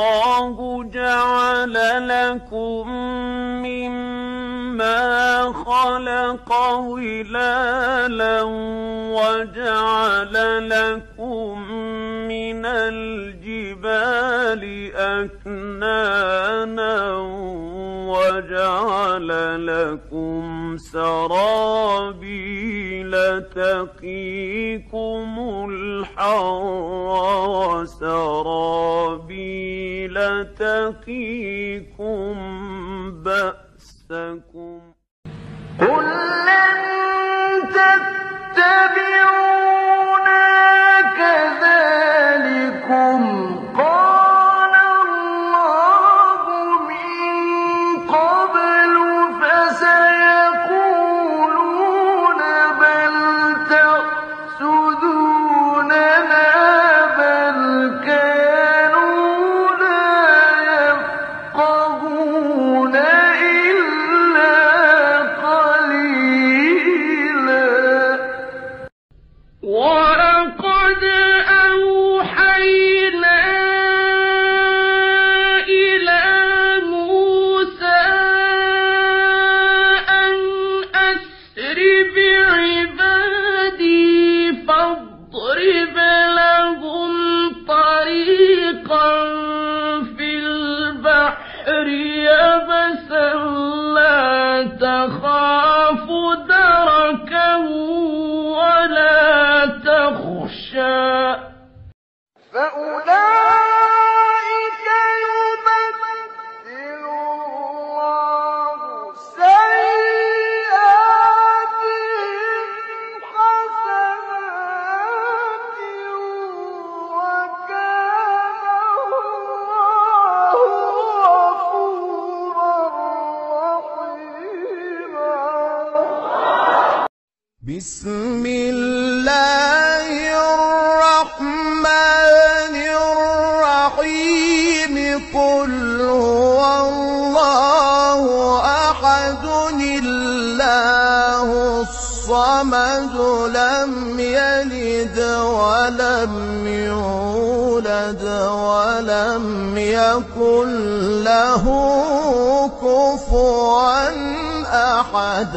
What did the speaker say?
والله جعل لكم مما خلق ظلالا وجعل لكم من الجبال أكنانا وجعل لكم سرابيل تقيكم الحر وسرابيل تقيكم بأسكم قل لن تتبعونا كذلكم قال الله من قبل فسيقولون بل تحسدوننا بل كانوا لا يفقهون إلا قليلا ولقد أوحينا إلى موسى أن أسر بعبادي فاضرب لهم طريقا في البحر يبسا لا تخاف دركا ولا تخشى فأولئك يبدل الله سيئاتهم حسنات وكان الله غفورا رحيما بسم الله الرحمن الرحيم قل هو الله أحد الله الصمد لم يلد ولم يولد ولم يكن له كفوا أحد